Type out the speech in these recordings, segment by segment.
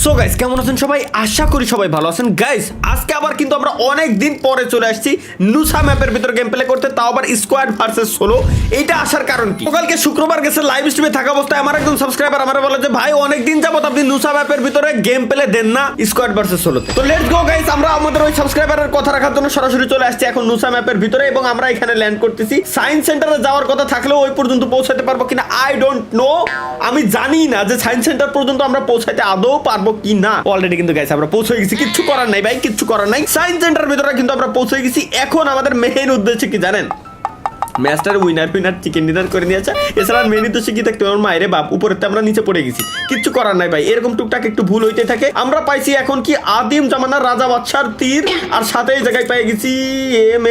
So guys কেমন আছেন সবাই? আশা করি সবাই ভালো আছেন। গাইস আজকে আবার কিন্তু আমরা অনেক দিন পরে চলে আসছি নুসা ম্যাপের ভিতরে গেম প্লে করতে, তাও আবার স্কোয়াড ভার্সেস সোলো। এইটা আসার কারণ কি? কালকে শুক্রবার গেছে লাইভ স্ট্রিমে থাকা অবস্থায় আমার একজন সাবস্ক্রাইবার আমারে বলে যে ভাই অনেক দিন যাবত আপনি নুসা ম্যাপের ভিতরে গেম প্লে দেন না স্কোয়াড ভার্সেস সোলোতে। তো লেটস গো গাইস, আমরা আমাদের ওই সাবস্ক্রাইবারের কথা রাখার জন্য সরাসরি চলে আসছি এখন নুসা ম্যাপের ভিতরে এবং আমরা এখানে ল্যান্ড করতেছি। সায়েন্স সেন্টারে যাওয়ার কথা থাকলেও ওই পর্যন্ত পৌঁছাতে পারবো কিনা আই ডোন্ট নো। আমি জানি না যে সায়েন্স সেন্টার পর্যন্ত আমরা পৌঁছাতে আদৌ পারবো কি না। অলরেডি কিন্তু গাইস আমরা পৌঁছে গেছি, কিচ্ছু করার নাই ভাই, কিচ্ছু করার নাই। সায়েন্স সেন্টার ভিতরে কিন্তু আমরা পৌঁছে গেছি। এখন আমাদের মেইন উদ্দেশ্য কি জানেন? ম্যাচটার উইনার চিকেন ডিনার করে নিয়েছে। এছাড়া মেনু তো শিখি থাকতে আমার মায়ের বাপ উপরেতে আমরা নিচে পড়ে গেছি, কিচ্ছু করার নাই ভাই। এরকম টুকটাক একটু ভুল হইতে থাকে। আমরা পাইছি এখন কি আদিম জামানার রাজা বাদশার তীর, আর সাথে এই জায়গায় পেয়ে গেছি এম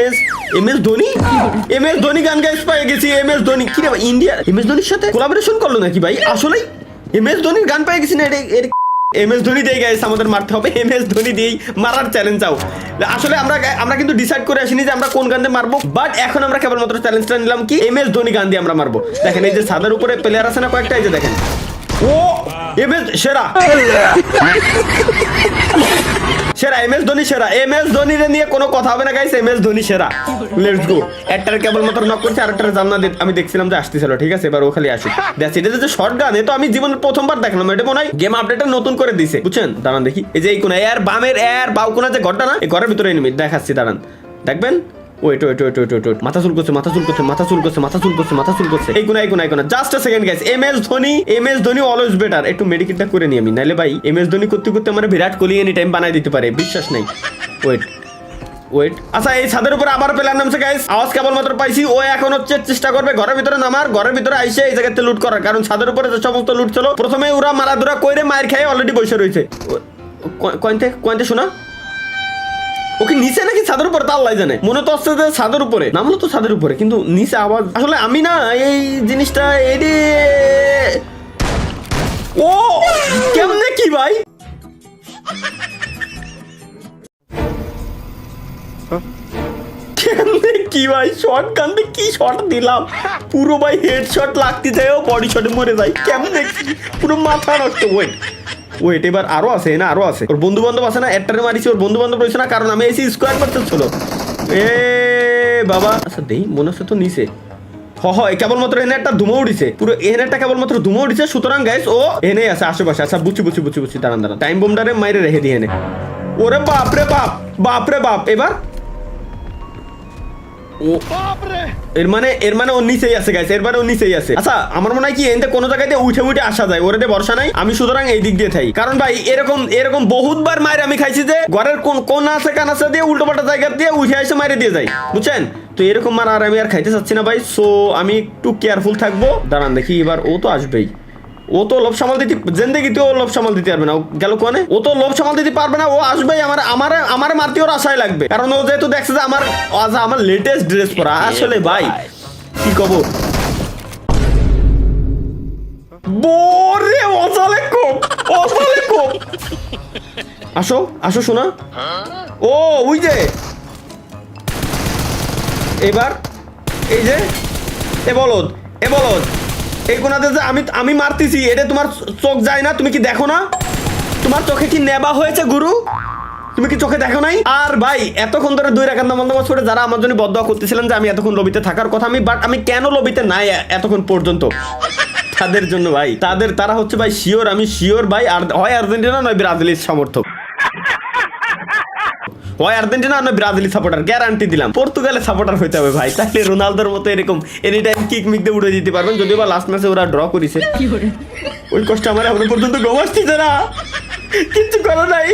এস ধোনি গান গাইস পেয়ে গেছি। এম এস ধোনি কি রে ভাই, ইন্ডিয়া এম এস ধোনির সাথে কোলাবোরেশন করলো নাকি ভাই? আসলেই এম এস ধোনির গান পেয়ে গেছি না? এম এস ধোনি দিয়ে গাইস আমাদের মারতে হবে, এম এস ধোনি দিয়েই মারার চ্যালেঞ্জ চাও। আসলে আমরা কিন্তু ডিসাইড করে আসিনি যে আমরা কোন গান দিয়ে মারবো, বাট এখন আমরা কেবলমাত্র চ্যালেঞ্জটা নিলাম কি এম এস ধোনি গান দিয়ে আমরা মারবো। দেখেন এই যে ছাদের উপরে প্লেয়ার আছে না কয়েকটা, এই যে দেখেন ও এম এস সেরা এম এস ধোনি সেরা। এম এস ধোনিরে নিয়ে কোনো কথা হবে না গাইস, এম এস ধোনি সেরা। Let's go. একটার কেবলমাত্র নক করছে, আরেকটার জানলা আমি দেখছিলাম যে আসতেছিল, ঠিক আছে এবার ও খালি আসি। That's it. এটা যে শর্ট গান, এ তো আমি জীবনে প্রথমবার দেখলাম। এটা মনে হয় গেম আপডেটটা নতুন করে দিছে, বুঝছেন? দাঁড়ান দেখি, এই যে এই কোনা এর বামের এর বাউ কোনা যে ঘরটা না, এই ঘরের ভিতরে এনিমি দেখাচ্ছি, দাঁড়ান দেখবেন। ওয়েট মাথা চুল করছে এই কোনা just a second guys. M S Dhoni always better. একটু মেডিকেটটা করে নি আমি, নাইলে ভাই এম এস ধোনি করতে আমার বিরাট কোহলি এনি টাইম বানাই দিতে পারে, বিশ্বাস নাই। ওয়েট আচ্ছা, এই ছাদের উপরে আবার প্লেয়ার নামছে গাইস। আওয়াজ কেবলমাত্র পাইছি। ও এখন হচ্ছে চেষ্টা করবে ঘরের ভিতরে নামার, ঘরের ভিতরে আইসে এই জায়গাতে লুট করার, কারণ ছাদের উপরে যে সমস্ত লুট ছিল প্রথমে ওরা মারাধুরা কইরে মায়ের খেয়ে অলরেডি বসে রয়েছে। কয়েনতে শোনা ওকে নিচে নাকি ছাদের উপরে তা আল্লাহ জানে। মনে তো আসছে যে ছাদের উপরে, নামলো তো ছাদের উপরে, কিন্তু নিচে আওয়াজ। আসলে আমি না এই জিনিসটা এডি ও কেমনে কি ভাই, কেমনে কি ভাই, শর্ট গানতে কি শর্ট দিলাম, পুরো ভাই হেড শট লাগতে যায় ও বডি শটে মরে যায়। কেমনে পুরো মাথা নষ্ট। ওয়েট এবার আরো আছে না, আরো আছে। ওর বন্ধু বান্ধব আছে না, একটারে মারিছি, ওর বন্ধু বান্ধব রয়েছে না, কারণ আমি এসি স্কোয়াড ভার্সেস ছিল। এ বাবা আচ্ছা দেই মনে হচ্ছে তো নিচে হয় কেবলমাত্র এনে একটা ধুমো উঠিছে, পুরো এনে একটা কেবলমাত্র ধুমো উঠিছে। সুতরাং গাইস ও এনে আছে আশেপাশে। আচ্ছা বুঝছি দাঁড়ান টাইম বোমটারে মাইরে রেখে দিয়ে এনে। ওরে বাপরে বাপ। এবার এর মানে ও নিচেই আছে গাইস, এর মানে ও নিচেই আছে। আচ্ছা আমার মনে হয় কি এতে কোনো জায়গায় উঠে আসা যায়, ওরে ভরসা নাই। আমি সুতরাং এই দিক দিয়ে থাই, কারণ ভাই এরকম বহুতবার মায়ের আমি খাইছি যে ঘরের কোন আছে কান আছে দিয়ে উল্টো পাল্টা জায়গা দিয়ে উঠে এসে মাইরে দিয়ে যাই, বুঝছেন? তো এরকম মার আর আমি আর খাইতে চাচ্ছি না ভাই। সো আমি একটু কেয়ারফুল থাকবো। দাঁড়ান দেখি, এবার ও তো আসবেই। ও তো লোভ সামাল দিতে জিন্দেগিতেও লোভ সামাল দিতে পারবে না। গেল কোনে, ও তো লোভ সামাল দিতে পারবে না। ও আসবেই আমার মারতে ওর আশায় লাগবে, কারণ ও যেহেতু দেখছে যে আমার লেটেস্ট ড্রেস পরা। আসলে ভাই কি কব, বোরে অসালে কোপ আসো শোনা। ও ওই যে এবার এই যে এ বলদ এই কোনাতে যে আমি মারতেছি, এটা তোমার চোখ যায় না? তুমি কি দেখো না? তোমার চোখে কি নেবা হয়েছে গুরু? তুমি কি চোখে দেখো নাই? আর ভাই এতক্ষণ ধরে 2 রাকাত নামাজ পড়ে যারা আমার জন্য বদদোয়া করতেছিলেন যে আমি এতক্ষণ লবিতে থাকার কথা, আমি কেন লবিতে নাই এতক্ষণ পর্যন্ত, তাদের জন্য ভাই, তারা হচ্ছে ভাই শিওর, আমি শিওর ভাই। আর হয় আর্জেন্টিনা নয় ব্রাজিলের সমর্থক, হয় আর্জেন্টিনা নয় ব্রাজিল সাপোর্টার, গ্যারান্টি দিলাম। পর্তুগালের সাপোর্টার হইতে হবে ভাই, তাহলে রোনালদোর মতো এরকম এনি টাইম কিক মিক দিয়ে উড়ে দিতে পারবেন। যদিও বা লাস্ট ম্যাচে ওরা ড্র করেছে, ওই কষ্ট আমার এখনো পর্যন্ত ঘুম আসতেছে না, কিচ্ছু করো নাই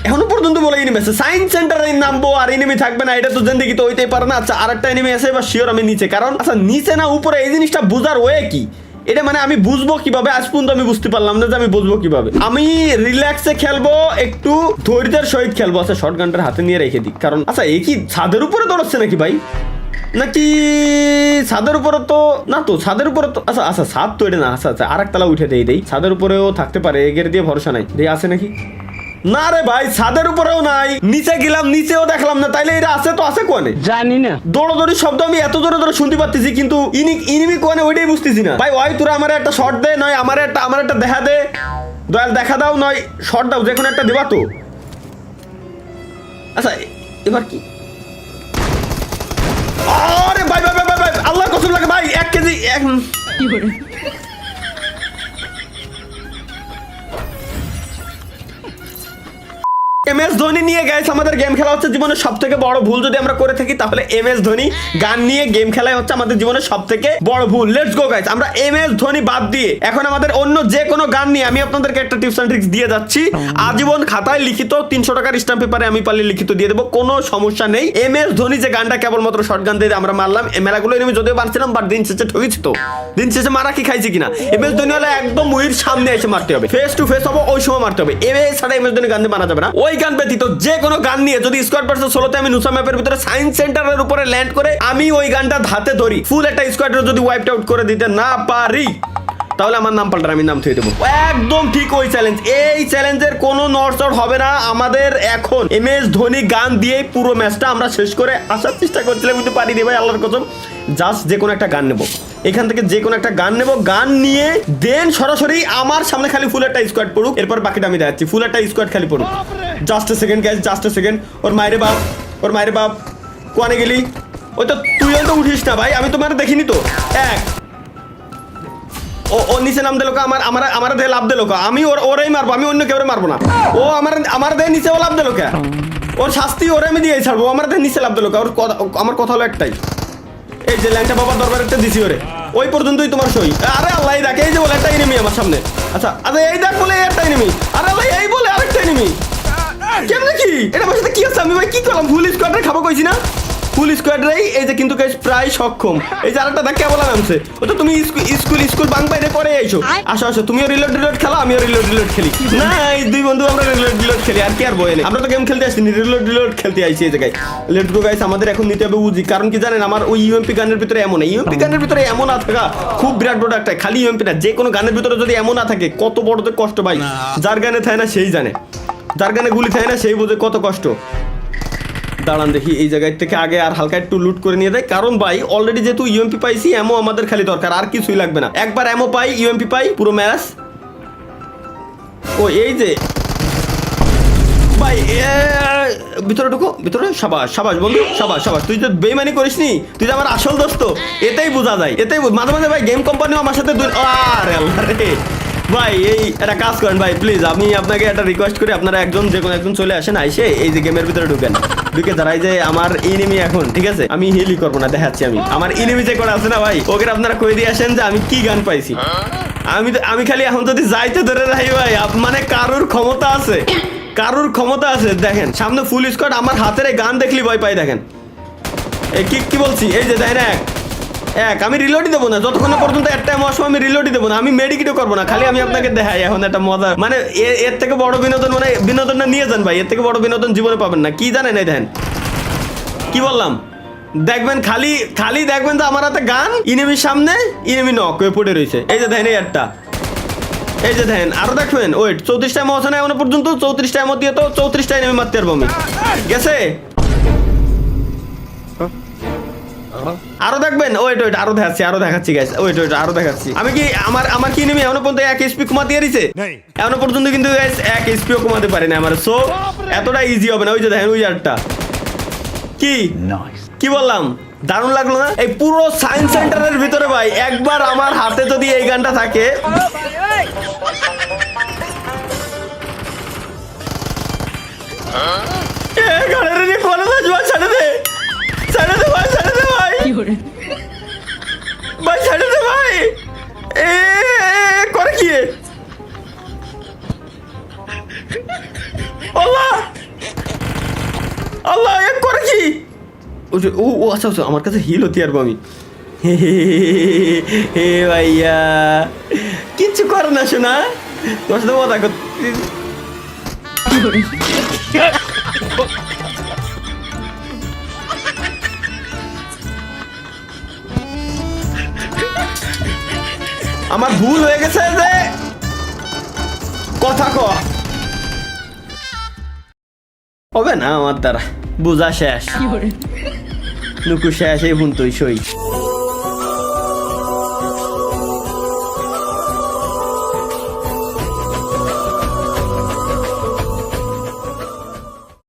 এখনো পর্যন্ত। বলে এনিমি আছে সায়েন্স সেন্টারে নামবো আর এনিমি থাকবে না, এটা তো জিন্দেগি তো হইতেই পারে না। আচ্ছা আরেকটা এনিমি আছে, এবার শিওর আমি নিচে, কারণ আচ্ছা নিচে না উপরে, এই জিনিসটা বুঝার ওয়ে কি? এটা মানে আমি বুঝবো কিভাবে? আজ পর্যন্ত আমি বুঝতে পারলাম না যে আমি বুঝবো কিভাবে। আমি রিল্যাক্সে খেলবো, একটু ধৈর্যের সহিত খেলবো। আচ্ছা শর্ট গানটার হাতে নিয়ে রেখে দিই, কারণ আচ্ছা এই কি ছাদের উপরে দৌড়াচ্ছে নাকি ভাই? নাকি ছাদের উপরে তো না, তো ছাদের উপরে তো আচ্ছা ছাদ তো এটা না। আচ্ছা আরেকতলা উঠে দেই ছাদের উপরেও থাকতে পারে, এগের দিয়ে ভরসা নাই। দিয়ে আছে নাকি? না রে ভাই ছাদের উপরেও নাই, নিচে গেলাম নিচেও দেখলাম না, তাইলে এটা আছে তো আছে কোনে জানি না। দৌড়াদৌড়ি শব্দ আমি এত জোরে জোরে শুনতে পাচ্ছি, কিন্তু ইনিমি কোনে ওইটাই বুঝতেছি না ভাই। ওই তোরা আমার একটা শর্ট দে, নয় আমার একটা দেখা দে। দয়াল দেখা দাও নয় শর্ট দাও, যে কোনো একটা দেবা তো। আচ্ছা এবার কি? আরে ভাই ভাই ভাই ভাই আল্লাহর কসম লাগে ভাই, 1 কেজি কি করে MS ধোনি নিয়ে গাইস আমাদের গেম খেলা হচ্ছে জীবনের সবথেকে বড় ভুল। যদি আমরা করে থাকি তাহলে MS ধোনি গান নিয়ে গেম খেলাই হচ্ছে আমাদের জীবনের সবথেকে বড় ভুল। লেটস গো গাইস, আমরা MS ধোনি বাদ দিয়ে এখন আমাদের অন্য যে কোনো গান নিয়ে আমি আপনাদেরকে একটা টিপস এন্ড ট্রিক্স দিয়ে যাচ্ছি। আজীবন খাতায় লিখিত 300 টাকার স্ট্যাম্প পেপারে আমি পারলে লিখিত দিয়ে দেবো, কোনো সমস্যা নেই। MS ধোনি যে গানটা কেবলমাত্র শর্ট গান দিয়ে আমরা মারলাম, এই মেলাগুলো আমি যদিও বানছিলাম, বাট দিন শেষে ঠকেছি তো। দিন শেষে মারা কি খাইছি কিনা? MS ধোনি হলে একদম মুহির সামনে এসে মারতে হবে, ফেস টু ফেস হবো, ওই সময় মারতে হবে। ছাড়া MS ধোনি গান দিয়ে মারা যাবে না। ওই গান ব্যতীত যে কোনো গান নিয়ে যদি স্কোয়াড ভার্সেস সোলোতে আমি নুসা ম্যাপের ভিতরে সায়েন্স সেন্টারের উপরে ল্যান্ড করে আমি ওই গানটা হাতে ধরি, ফুল একটা স্কোয়াডের যদি ওয়াইপড আউট করে দিতে না পারি, তাহলে আমার নাম পাল্টার, আমি নাম থুয়ে দেবো। একদম ঠিক ওই চ্যালেঞ্জ। এই চ্যালেঞ্জের কোনো নড়চড় হবে না। আমাদের এখন MS ধোনি গান দিয়েই পুরো ম্যাচটা আমরা শেষ করে আসার চেষ্টা করছিলাম, কিন্তু পারি রে ভাই, আল্লাহর কসম। জাস্ট যে কোনো একটা গান নেব, এখান থেকে যে কোনো একটা গান নেব, গান নিয়ে দেন সরাসরি আমার সামনে খালি ফুল একটা স্কোয়াড পড়ুক, এরপর বাকিটা আমি দেখাচ্ছি। ফুল একটা স্কোয়াড খালি পড়ুক। Just a second guys, just a second. ওর মায়েরে বাপ, ওর মায়েরে বাপ, কোয়ানে গেলি? ওই তো তুইও তো উঠিস না ভাই, আমি তোমার দেখিনি তো। ও নিচে নাম দিল, আমার দেহে লাভ দিল, আমি ওরাই মারবো, আমি অন্য কেউ মারবো না। ও আমার দেহে নিচে ও লাভ দিল কে? ওর শাস্তি ওরে আমি দিয়ে ছাড়বো, আমার দেহে নিচে লাভ দিল কে? আমার কথা হলো একটাই, এই যে ল্যাংটা বাবার দরবারে একটা দিছি ওরে, ওই পর্যন্তই তোমার সই। আরে আল্লাহ দেখ, এই যে বলে একটা এনিমি আমার সামনে। আচ্ছা আচ্ছা এই দেখ বলে একটা এনিমি, আরে আল্লাহ এই বলে আরেকটা এনিমি। কেমনে কি এটা? আমার সাথে কি আছে? আমি ভাই কি করলাম? ফুল স্কোয়াডে খাবো কইছি না? ফুল স্কোয়াডরাই এই যে কিন্তু প্রায় সক্ষম। এই যে আরেকটা দেখ কেবল নামছে, ও তো তুমি স্কুল বাং বাইরে করে আইছো। আসো আসো, তুমিও রিলোড খেলো, আমিও রিলোড খেলি। না এই দুই বন্ধু আমরা রিলোড খেলি, আর কি আর বই নেই। আমরা তো গেম খেলতে আসিনি, রিলোড খেলতে আইছি এই জায়গায়। লেটস গো গাইস, আমাদের এখন নিতে হবে উজি। কারণ কি জানেন, আমার ওই ইউএমপি গানের ভিতরে এমন, ইউএমপি গানের ভিতরে এমন না থাকা খুব বিরাট বড় একটা। খালি ইউএমপি না, যে কোনো গানের ভিতরে যদি এমন না থাকে, কত বড় তো কষ্ট ভাই। যার গানে থাকে না সেই জানে, যার গানে গুলি থাকে না সেই বোঝে কত কষ্ট। দাঁড়ান দেখি এই জায়গায় থেকে আগে আর হালকা একটু লুট করে নিয়ে দেয়, কারণ ভাই অলরেডি যেহেতু ইউএমপি পাইছি, এমও আমাদের খালি দরকার, আর কিছুই লাগবে না। একবার এমও পাই, ইউএমপি পাই, পুরো ম্যাচ। ও এই যে ভাই ভিতরে ঢুকো, ভিতরে। সাবাস সাবাস বন্ধু, সাবাস সাবাস। তুই তো বেইমানি করিস নি, তুই তো আমার আসল দোস্ত, এতেই বোঝা যায়, এতেই মাঝে মাঝে ভাই গেম কোম্পানিও আমার সাথে আরে আল্লাহ রে ভাই। এই একটা কাজ করেন ভাই প্লিজ, আমি আপনাকে একটা রিকোয়েস্ট করি, আপনারা একজন যে কোনো একজন চলে আসেন, আইসে এই যে গেমের ভিতরে ঢুকেন, ঢুকে দাঁড়াই যে আমার এনিমি এখন, ঠিক আছে? আমি হিলই করবো না, দেখাচ্ছি আমি আমার এনিমি যে করে আছে না ভাই, ওকে আপনারা কই দিয়ে আসেন যে আমি কি গান পাইছি। আমি খালি এখন যদি যাইতে ধরে রাখি ভাই, মানে কারুর ক্ষমতা আছে, কারুর ক্ষমতা আছে। দেখেন সামনে ফুল স্কোয়াড, আমার হাতের এই গান দেখলি ভয় পাই। দেখেন এই কি বলছি, এই যে দেখেন এক আমি রিলোডই দেবো না যতক্ষণ না পর্যন্ত একটা সময় আমি রিলোডই দেবো না, আমি মেডিকেটও করবো না, খালি আমি আপনাকে দেখাই এখন একটা মজা। মানে এর থেকে বড় বিনোদন, মানে বিনোদনটা নিয়ে যান ভাই, এর থেকে বড় বিনোদন জীবনে পাবেন না। কি জানেন এই দেখেন কি বললাম, দেখবেন খালি দেখবেন যে আমার হাতে গান, ইনেমির সামনে ইনেমি নক হয়ে পড়ে রয়েছে। এই যে দেখেন এই একটা, এই যে দেখেন আরো দেখবেন, ওয়েট 34টা এমো আছে না এখনো পর্যন্ত? 34টা এমো দিয়ে তো 34টা এনিমি মারতে পারবো আমি। গেছে আরো দেখবেন, ওয়েট আরো দেখাচ্ছি গাইস, ওয়েট আরো দেখাচ্ছি। আমি কি আমার কি এনিমি এখনো পর্যন্ত 1 HP কমা দিয়ে দিছে? এখনো পর্যন্ত কিন্তু গাইস 1 HP ও কমাতে পারে না আমার। সো এতটা ইজি হবে না। ওই যে দেখেন ওই আরটা কি বললাম, দারুণ লাগলো না? এই পুরো সায়েন্স সেন্টারের ভিতরে ভাই একবার আমার হাতে যদি এই গানটা থাকে, ছেড়ে দে ভাই, ছেড়ে দে ভাই, ভাই ছেড়ে দে ভাই। করে কি আল্লাহ আল্লাহ করে কি? ও আচ্ছা আচ্ছা, আমার কাছে হিল হতে পারবো আমি। হে ভাইয়া কিচ্ছু করে না শোনা, তোর সাথে কথা করতে। আমার ভুল হয়ে গেছে যে কথা হবে না আমার দ্বারা, বুঝা শেষ, নুকু শেষ, এই ভুল তুই সই।